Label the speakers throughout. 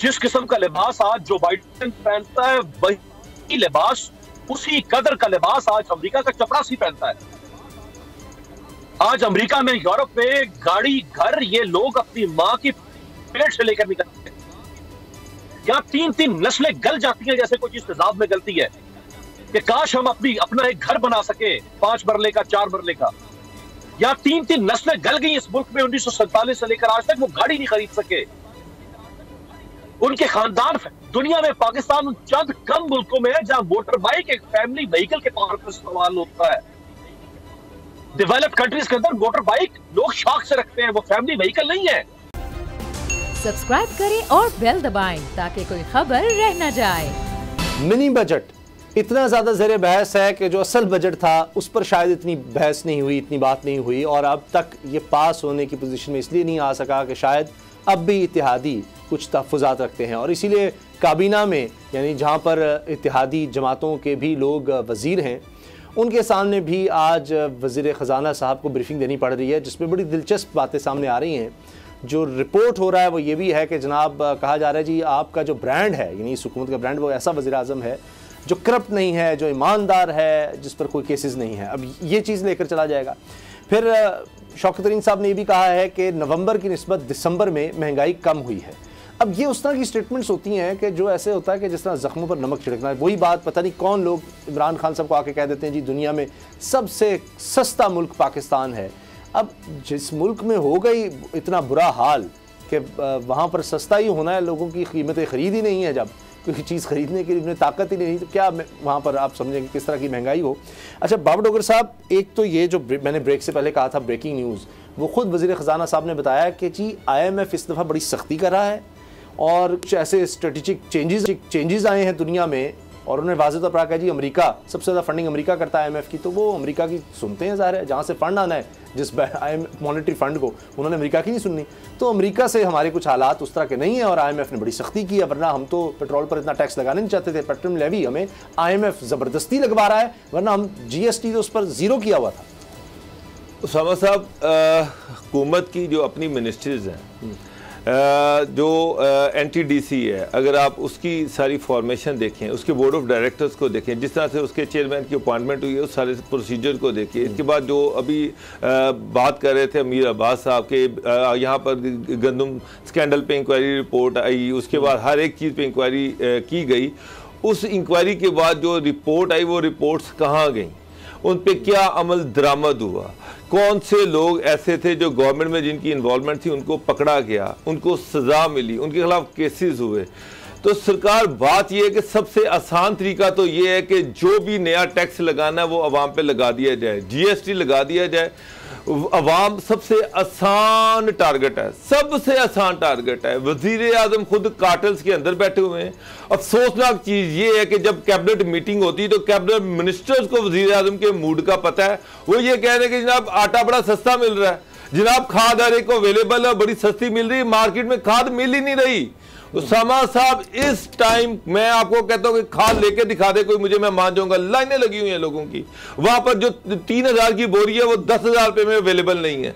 Speaker 1: जिस किस्म का लिबास आज जो बाइडेन पहनता है, वही लिबास, उसी कदर का लिबास आज अमेरिका का चपरासी पहनता है। आज अमेरिका में, यूरोप में गाड़ी, घर, ये लोग अपनी माँ की पेट से लेकर निकलते हैं। यहाँ 3-3 नस्लें गल जाती हैं जैसे कोई चीज तेजाब में गलती है, कि काश हम अपना एक घर बना सके 5 मरले का, 4 मरले का। यहाँ 3-3 नस्लें गल गई इस मुल्क में 1947 से लेकर आज तक, वो गाड़ी नहीं खरीद सके। उनके खानदान दुनिया में, पाकिस्तान चंद कम मुल्कों में है जहां मोटर बाइक एक फैमिली व्हीकल के तौर पर इस्तेमाल होता है। डेवलप्ड कंट्रीज के अंदर मोटर बाइक लोग शौक से रखते हैं, वो फैमिली व्हीकल नहीं है।
Speaker 2: सब्सक्राइब करें और बेल दबाएं ताकि कोई खबर रह न जाए।
Speaker 3: मिनी बजट इतना ज़्यादा ज़ेरे बहस है कि जो असल बजट था उस पर शायद इतनी बहस नहीं हुई, इतनी बात नहीं हुई, और अब तक ये पास होने की पोजीशन में इसलिए नहीं आ सका कि शायद अब भी इत्तेहादी कुछ तहफ़्फ़ुज़ात रखते हैं, और इसीलिए काबीना में, यानी जहाँ पर इत्तेहादी जमातों के भी लोग वज़ीर हैं, उनके सामने भी आज वज़ीर ख़जाना साहब को ब्रीफिंग देनी पड़ रही है, जिसमें बड़ी दिलचस्प बातें सामने आ रही हैं। जो रिपोर्ट हो रहा है वो ये भी है कि जनाब कहा जा रहा है जी आपका जो ब्रांड है, यानी इस हुकूमत का ब्रांड, वो ऐसा वज़ीर आज़म है जो करप्ट नहीं है, जो ईमानदार है, जिस पर कोई केसेस नहीं है। अब ये चीज़ लेकर चला जाएगा। फिर शौकत तरीन साहब ने ये भी कहा है कि नवंबर की निस्बत दिसंबर में महंगाई कम हुई है। अब ये उस तरह की स्टेटमेंट्स होती हैं कि जो ऐसे होता है कि जिस तरह ज़ख्मों पर नमक छिड़कना है। वही बात पता नहीं कौन लोग इमरान खान साहब को आके कह देते हैं जी दुनिया में सबसे सस्ता मुल्क पाकिस्तान है। अब जिस मुल्क में हो गई इतना बुरा हाल कि वहाँ पर सस्ता ही होना है, लोगों की कीमतें ख़रीद ही नहीं है, जब कोई चीज़ ख़रीदने की उन्हें ताकत ही नहीं, तो क्या वहाँ पर आप समझेंगे किस तरह की महंगाई हो। अच्छा बाबर डोगर साहब, एक तो ये जो मैंने ब्रेक से पहले कहा था ब्रेकिंग न्यूज़, वो ख़ुद वज़ीर ख़जाना साहब ने बताया कि जी IMF इस दफ़ा बड़ी सख्ती कर रहा है और कुछ ऐसे स्ट्रेटेजिक चेंजेस आए हैं दुनिया में, और उन्होंने वाज़ेह तौर पर कहा जी अमेरिका सबसे ज़्यादा फंडिंग अमेरिका करता है IMF की, तो वो अमेरिका की सुनते हैं, ज़ाहिर है जहाँ से फ़ंड आना है जिस मॉनेटरी फ़ंड को, उन्होंने अमेरिका की नहीं सुननी। तो अमेरिका से हमारे कुछ हालात उस तरह के नहीं हैं और IMF ने बड़ी सख्ती की है, वरना हम तो पेट्रोल पर इतना टैक्स लगाना नहीं चाहते थे। पेट्रोल लेवी हमें IMF ज़बरदस्ती लगवा रहा है, वरना हम GST तो उस पर ज़ीरो किया हुआ था।
Speaker 4: उसामा साहब, हुकूमत की जो अपनी मिनिस्ट्रीज़ हैं, जो NTDC है, अगर आप उसकी सारी फॉर्मेशन देखें, उसके बोर्ड ऑफ डायरेक्टर्स को देखें, जिस तरह से उसके चेयरमैन की अपॉइंटमेंट हुई है, उस सारे प्रोसीजर को देखिए। इसके बाद जो अभी बात कर रहे थे अमीर अब्बास साहब के, यहाँ पर गंदम स्कैंडल पे इंक्वायरी रिपोर्ट आई, उसके बाद हर एक चीज़ पे इंक्वायरी की गई। उस इंक्वायरी के बाद जो रिपोर्ट आई, वो रिपोर्ट्स कहाँ गई, उन पे क्या अमल दरामद हुआ, कौन से लोग ऐसे थे जो गवर्नमेंट में जिनकी इन्वॉल्वमेंट थी, उनको पकड़ा गया, उनको सज़ा मिली, उनके खिलाफ केसेस हुए। तो सरकार, बात यह है कि सबसे आसान तरीका तो ये है कि जो भी नया टैक्स लगाना है वो अवाम पे लगा दिया जाए, GST लगा दिया जाए। अवाम सबसे आसान टारगेट है, सबसे आसान टारगेट है। वजीर आजम खुद कार्टल्स के अंदर बैठे हुए हैं। अफसोसनाक चीज़ ये है कि जब कैबिनेट मीटिंग होती है तो कैबिनेट मिनिस्टर्स को वजीर आजम के मूड का पता है। वो ये कह रहे हैं कि जनाब आटा बड़ा सस्ता मिल रहा है, जनाब खाद हर एक को अवेलेबल है, बड़ी सस्ती मिल रही है, मार्केट में खाद मिल ही नहीं रही। उसामा साहब, इस टाइम मैं आपको कहता हूं कि खाद लेके दिखा दे कोई मुझे, मैं मान जाऊंगा। लाइनें लगी हुई हैं लोगों की, वहां पर जो 3000 की बोरी है वो 10,000 रुपए में अवेलेबल नहीं है।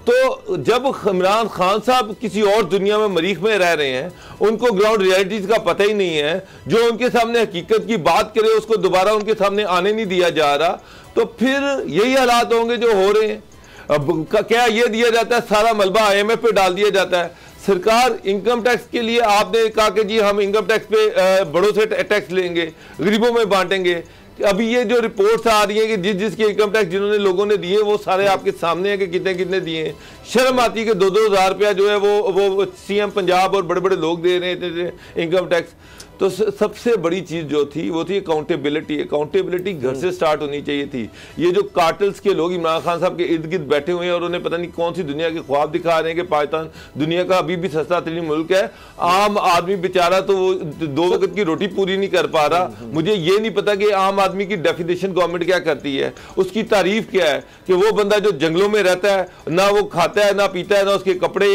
Speaker 4: तो जब इमरान खान साहब किसी और दुनिया में मरीख में रह रहे हैं, उनको ग्राउंड रियलिटीज का पता ही नहीं है, जो उनके सामने हकीकत की बात करे उसको दोबारा उनके सामने आने नहीं दिया जा रहा, तो फिर यही हालात होंगे जो हो रहे हैं। अब क्या ये दिया जाता है, सारा मलबा IMF पे डाल दिया जाता है। सरकार इनकम टैक्स के लिए आपने कहा कि जी हम इनकम टैक्स पे बड़ों से टैक्स लेंगे, गरीबों में बांटेंगे। अभी ये जो रिपोर्ट्स आ रही हैं कि जिसके इनकम टैक्स जिन्होंने लोगों ने दिए वो सारे आपके सामने है कि कितने कितने दिए हैं। शर्म आती है कि 2-2 हज़ार रुपया जो है वो CM पंजाब और बड़े बड़े लोग दे रहे थे इनकम टैक्स। तो सबसे बड़ी चीज़ जो थी वो थी अकाउंटेबिलिटी। अकाउंटेबिलिटी घर से स्टार्ट होनी चाहिए थी। ये जो कार्टल्स के लोग इमरान खान साहब के इर्द गिर्द बैठे हुए हैं और उन्हें पता नहीं कौन सी दुनिया के ख्वाब दिखा रहे हैं कि पाकिस्तान दुनिया का अभी भी सस्ता तरीन मुल्क है। आम आदमी बेचारा तो वो 2 वक्त की रोटी पूरी नहीं कर पा रहा। मुझे ये नहीं पता कि आम आदमी की डेफिनेशन गवर्नमेंट क्या करती है, उसकी तारीफ क्या है कि वो बंदा जो जंगलों में रहता है, ना वो खाता है ना पीता है, ना उसके कपड़े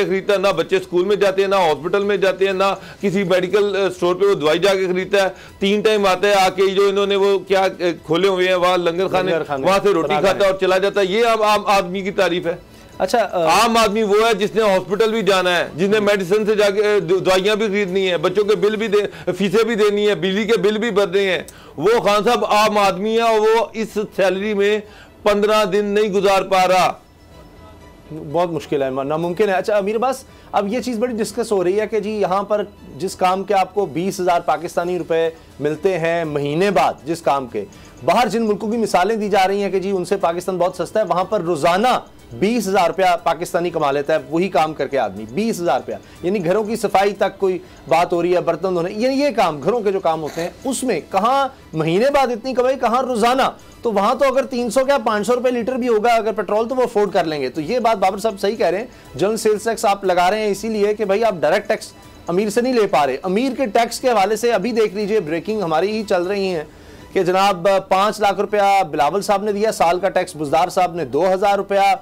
Speaker 4: खरीदता है, ना बच्चे स्कूल में जाते हैं, ना हॉस्पिटल में जाते हैं, ना किसी मेडिकल स्टोर पे वो दवाई जाके खरीदता है। 3 टाइम आता है, आके जो इन्होंने वो क्या खोले हुए हैं वहां लंगर खाने, वहां से रोटी खाता है और चला जाता है। ये आम आदमी की तारीफ है।
Speaker 3: अच्छा
Speaker 4: आम आदमी वो है जिसने हॉस्पिटल भी जाना है, जिसने मेडिसिन से जाके दवाइयां भी खरीदनी है, बच्चों के बिल भी फीसें भी देनी है, बिजली के बिल भी भरने हैं। वो खान साहब आम आदमी है और वो इस सैलरी में 15 दिन नहीं गुजार पा रहा।
Speaker 3: बहुत मुश्किल है, नामुमकिन है। अच्छा अमीर अब्बास, अब ये चीज़ बड़ी डिस्कस हो रही है कि जी यहाँ पर जिस काम के आपको 20,000 पाकिस्तानी रुपए मिलते हैं महीने बाद, जिस काम के बाहर जिन मुल्कों की मिसालें दी जा रही हैं कि जी उनसे पाकिस्तान बहुत सस्ता है, वहाँ पर रोज़ाना 20,000 रुपया पाकिस्तानी कमा लेता है वही काम करके आदमी। 20,000 रुपया, यानी घरों की सफाई तक कोई बात हो रही है, बर्तन धोने, ये काम घरों के जो काम होते हैं उसमें कहाँ महीने बाद इतनी कमाई, कहाँ रोज़ाना। तो वहाँ तो अगर 300 क्या 500 रुपये लीटर भी होगा अगर पेट्रोल, तो वो अफोर्ड कर लेंगे। तो ये बात बाबर साहब सही कह रहे हैं, जनरल सेल्स टैक्स आप लगा रहे हैं इसीलिए कि भाई आप डायरेक्ट टैक्स अमीर से नहीं ले पा रहे। अमीर के टैक्स के हवाले से अभी देख लीजिए ब्रेकिंग हमारी ही चल रही है कि जनाब 5 लाख रुपया बिलावल साहब ने दिया साल का टैक्स, बुजदार साहब ने 2,000 रुपया,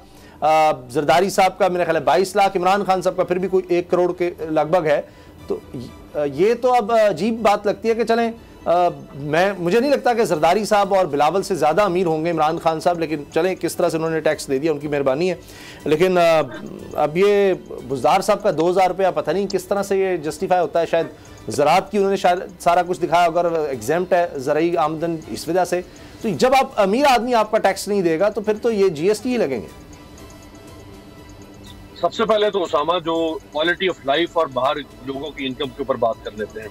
Speaker 3: जरदारी साहब का मेरा ख्याल है 22 लाख, इमरान खान साहब का फिर भी कोई 1 करोड़ के लगभग है। तो ये तो अब अजीब बात लगती है कि चलें मुझे नहीं लगता कि जरदारी साहब और बिलावल से ज़्यादा अमीर होंगे इमरान खान साहब, लेकिन चलें किस तरह से उन्होंने टैक्स दे दिया उनकी मेहरबानी है। लेकिन अब ये बुजदार साहब का 2,000 रुपया पता नहीं किस तरह से ये जस्टिफाई होता है। शायद ज़राअत की उन्होंने शायद सारा कुछ दिखाया, अगर एग्जेम्प्ट है ज़राई आमदन इस वजह से। तो जब आप अमीर आदमी आपका टैक्स नहीं देगा तो फिर तो ये GST ही लगेंगे।
Speaker 1: सबसे पहले तो उसामा जो क्वालिटी ऑफ लाइफ और बाहर लोगों की इनकम के ऊपर बात कर लेते हैं,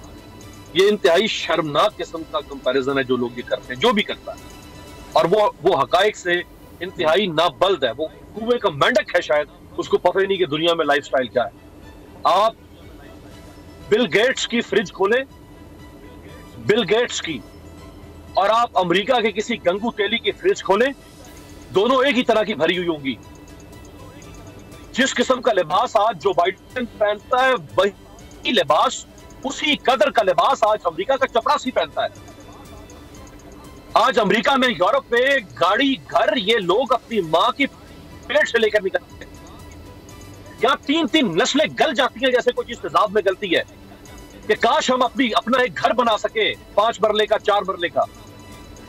Speaker 1: ये इंतहाई शर्मनाक किस्म का कंपैरिजन है जो लोग ये करते हैं, जो भी करता है, और वो हकायक से इंतहाई नाबल्द है। वो कुएं का मेंढक है, शायद उसको पता ही नहीं कि दुनिया में लाइफस्टाइल क्या है। आप बिल गेट्स की फ्रिज खोलें, बिल गेट्स की, और आप अमेरिका के किसी गंगू तेली की फ्रिज खोलें, दोनों एक ही तरह की भरी हुई होंगी। जिस किस्म का लिबास आज जो बाइडेन पहनता है वही लिबास, उसी कदर का लिबास आज अमेरिका का चपरासी पहनता है। आज अमेरिका में, यूरोप में गाड़ी, घर, ये लोग अपनी माँ की पेट से लेकर निकलते हैं। यहाँ 3-3 नस्लें गल जाती हैं जैसे कोई चीज तेजाब में गलती है, कि काश हम अपना एक घर बना सके 5 मरले का, 4 मरले का।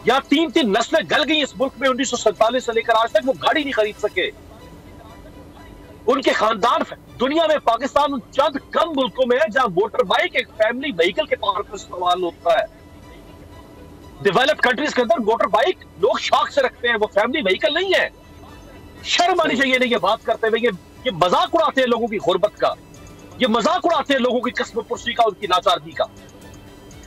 Speaker 1: यहाँ 3-3 नस्लें गल गई इस मुल्क में 1947 से लेकर आज तक, वो गाड़ी नहीं खरीद सके। उनके खानदान दुनिया में, पाकिस्तान चंद कम मुल्कों में है जहां मोटर बाइक एक फैमिली व्हीकल के तौर पर इस्तेमाल होता है। डेवलप्ड कंट्रीज के अंदर मोटर बाइक लोग शौक से रखते हैं, वो फैमिली व्हीकल नहीं है। शर्म आनी चाहिए नहीं ये बात करते हुए। ये मजाक उड़ाते हैं लोगों की गुर्बत का, ये मजाक उड़ाते हैं लोगों की कस्म पुरसी का, उनकी लाचारगी का।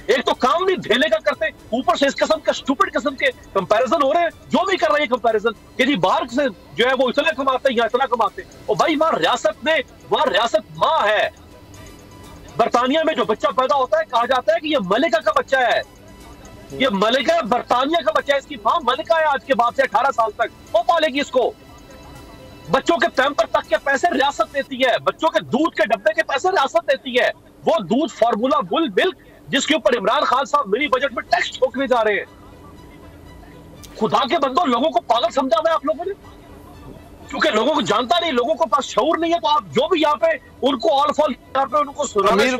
Speaker 1: एक तो काम नहीं धेले का करते, ऊपर से इस किस्म का स्टूपिड किस्म के कंपैरिजन हो रहे हैं। जो भी कर रहे हैं कंपैरिजन कि जी बाहर से जो है वो इतना कमाते हैं, यहाँ इतना कमाते हैं। और भाई वहां रियासत माँ है। बरतानिया में जो बच्चा पैदा होता है कहा जाता है कि ये मलिका का बच्चा है, ये मलिका बरतानिया का बच्चा है, इसकी माँ मलिका है आज के बाद से 18 साल तक, वो पालेगी इसको। बच्चों के पैम्पर तक के पैसे रियासत देती है, बच्चों के दूध के डब्बे के पैसे रियासत देती है। वो दूध फार्मूला बुल मिल्क जिसके ऊपर इमरान खान साहब मिनी बजट में टैक्स ठोकने जा रहे हैं। खुदा के बंदो, लोगों को पागल समझा हुआ है आप लोगों ने, क्योंकि लोगों को जानता नहीं, लोगों को पास शऊर नहीं है। तो आप जो भी यहाँ पे उनको ऑल फॉल पे उनको
Speaker 4: अमीर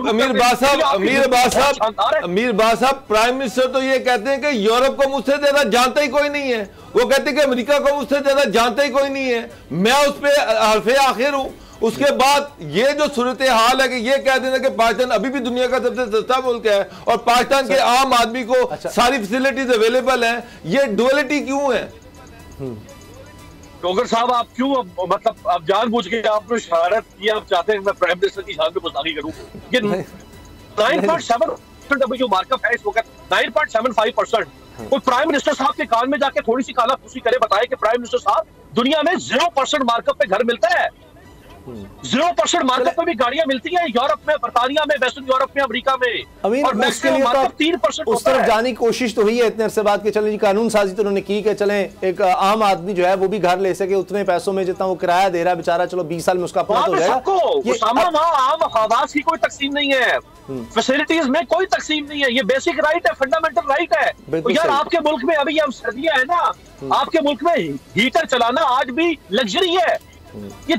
Speaker 4: बात साहब प्राइम मिनिस्टर तो ये कहते हैं कि यूरोप को मुझसे ज्यादा जानता ही कोई नहीं है, वो कहते हैं कि अमेरिका को मुझसे ज्यादा जानता ही कोई नहीं है, मैं उस पर हरफे आखिर हूं। उसके बाद ये जो सूरत हाल है कि ये कह देना कि पाकिस्तान अभी भी दुनिया का सबसे सस्ता मुल्क है और पाकिस्तान के आम आदमी को सारी फैसिलिटीज अवेलेबल है, ये डुअलिटी क्यों है?
Speaker 1: डॉक्टर साहब आप क्यों, मतलब आप जानबूझ के आपने शरारत की, आप चाहते हैं मैं प्राइम मिनिस्टर की शान पे गुस्ताखी करूं। ये 9.7% अभी जो मार्कअप है इस वक्त 9.75%। कोई प्राइम मिनिस्टर साहब के कान में जाके थोड़ी सी काला फूसी करे, बताए कि प्राइम मिनिस्टर साहब दुनिया में 0% मार्कअप पे घर मिलता है, 0% मार्कअप पे भी गाड़ियां मिलती हैं यूरोप में, बर्तानिया में, वेस्टर्न यूरोप में, अमेरिका में। और मैक्सिमम मार्कअप 3%
Speaker 3: उस तरफ जाने की कोशिश तो हुई है इतने अरसे बाद कि चलें जी कानून साजी तो उन्होंने की कि चलें एक आम आदमी जो है वो भी घर ले सके उतने पैसों में जितना वो किराया दे रहा है बेचारा, चलो 20 साल में उसका अपना हो जाएगा।
Speaker 1: वहाँ आम आवाज की कोई तकसीम नहीं है, फैसिलिटीज में कोई तकसीम नहीं है, ये बेसिक राइट है, फंडामेंटल राइट है। तो यार आपके मुल्क में अभी हम सर्दियां है ना, आपके मुल्क में हीटर चलाना आज भी लग्जरी है। ये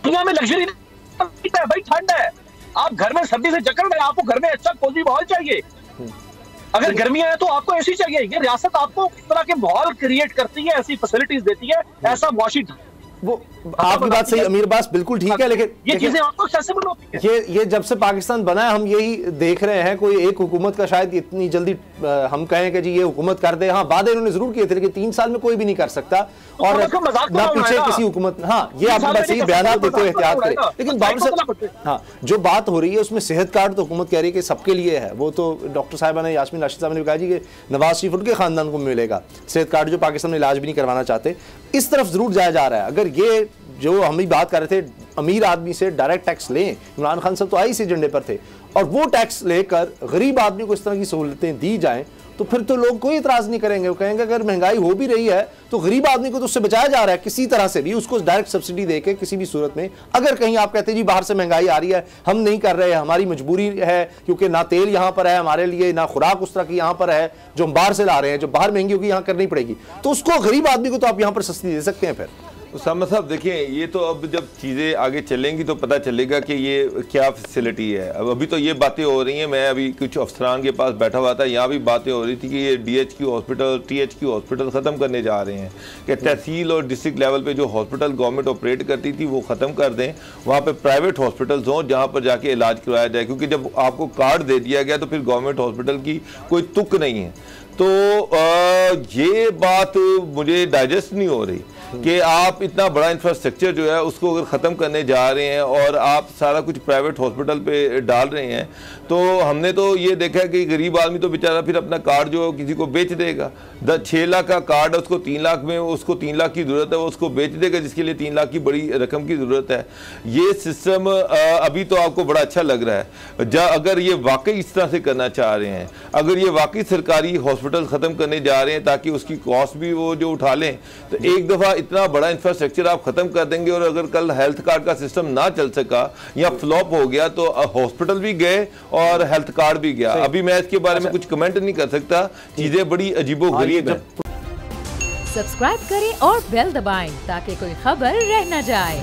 Speaker 1: दुनिया में लग्जरी है भाई, ठंड है, आप घर में सर्दी से जकड़ रहे हैं, आपको घर में अच्छा कोजी माहौल चाहिए। अगर गर्मियां है तो आपको ऐसी चाहिए। ये रियासत आपको इस तरह के माहौल क्रिएट करती है, ऐसी फैसिलिटीज देती है, ऐसा मुआशी
Speaker 3: वो आपकी बात सही अमीर अब्बास, बिल्कुल ठीक है, लेकिन
Speaker 1: ये चीजें आपको एक्सेसिबल होती है।
Speaker 3: ये जब से पाकिस्तान बना है हम यही देख रहे हैं। कोई एक हुकूमत का शायद इतनी जल्दी हम कहें कि जी ये हुकूमत कर दे, हाँ वादे इन्होंने जरूर किए थे, लेकिन 3 साल में कोई भी नहीं कर सकता और ना पीछे किसी हुकूमत। हाँ, ये आपकी बात सही, बयान देते हुए एहतियात करें। लेकिन बाबर साहब, हाँ जो बात हो रही है उसमें सेहत कार्ड तो हुकूमत कह रही है कि सबके लिए है। वो तो डॉक्टर साहिबा ने, यास्मीन राशिद साहब ने कहा जी कि नवाज शरीफ उनके खानदान को मिलेगा सेहत कार्ड, जो पाकिस्तान में इलाज भी नहीं करवाना चाहते। इस तरफ जरूर जाया जा रहा है। अगर ये जो हम भी बात कर रहे थे अमीर आदमी से डायरेक्ट टैक्स लें, इमरान खान साहब तो आई इसी एजेंडे पर थे, और वो टैक्स लेकर गरीब आदमी को इस तरह की सहूलतें दी जाएं तो फिर तो लोग कोई इतराज नहीं करेंगे। वो कहेंगे अगर महंगाई हो भी रही है तो गरीब आदमी को तो उससे बचाया जा रहा है किसी तरह से भी, उसको डायरेक्ट सब्सिडी देके किसी भी सूरत में। अगर कहीं आप कहते हैं जी बाहर से महंगाई आ रही है, हम नहीं कर रहे, हमारी मजबूरी है क्योंकि ना तेल यहाँ पर है हमारे लिए, ना खुराक उस तरह की यहाँ पर है जो हम बाहर से ला रहे हैं, जो बाहर महंगी होगी यहाँ करनी पड़ेगी, तो उसको गरीब आदमी को तो आप यहाँ पर सस्ती दे सकते हैं। फिर
Speaker 4: उसामा साहब देखिए, ये तो अब जब चीज़ें आगे चलेंगी तो पता चलेगा कि ये क्या फैसिलिटी है। अब अभी तो ये बातें हो रही हैं, मैं अभी कुछ अफसरान के पास बैठा हुआ था, यहाँ भी बातें हो रही थी कि ये DHQ हॉस्पिटल, THQ हॉस्पिटल ख़त्म करने जा रहे हैं, कि तहसील और डिस्ट्रिक्ट लेवल पे जो हॉस्पिटल गवर्नमेंट ऑपरेट करती थी वो ख़त्म कर दें, वहाँ पर प्राइवेट हॉस्पिटल्स हों जहाँ पर जाके इलाज करवाया जाए, क्योंकि जब आपको कार्ड दे दिया गया तो फिर गवर्नमेंट हॉस्पिटल की कोई तुक नहीं है। तो ये बात मुझे डाइजेस्ट नहीं हो रही कि आप इतना बड़ा इंफ्रास्ट्रक्चर जो है उसको अगर ख़त्म करने जा रहे हैं और आप सारा कुछ प्राइवेट हॉस्पिटल पे डाल रहे हैं। तो हमने तो ये देखा है कि गरीब आदमी तो बेचारा फिर अपना कार्ड जो किसी को बेच देगा। 6 लाख का कार्ड है, उसको 3 लाख में, उसको 3 लाख की ज़रूरत है, वो उसको बेच देगा जिसके लिए 3 लाख की बड़ी रकम की ज़रूरत है। ये सिस्टम अभी तो आपको बड़ा अच्छा लग रहा है। अगर ये वाकई इस तरह से करना चाह रहे हैं, अगर ये वाकई सरकारी हॉस्पिटल ख़त्म करने जा रहे हैं ताकि उसकी कॉस्ट भी वो जो उठा लें, तो एक दफ़ा इतना बड़ा इंफ्रास्ट्रक्चर आप खत्म कर देंगे और अगर कल हेल्थ कार्ड का सिस्टम ना चल सका या फ्लॉप हो गया तो हॉस्पिटल भी गए और हेल्थ कार्ड भी गया। अभी मैं इसके बारे में कुछ कमेंट नहीं कर सकता, चीजें बड़ी अजीबोगरीब है।
Speaker 2: सब्सक्राइब करें और बेल दबाएं ताकि कोई खबर रह न जाए।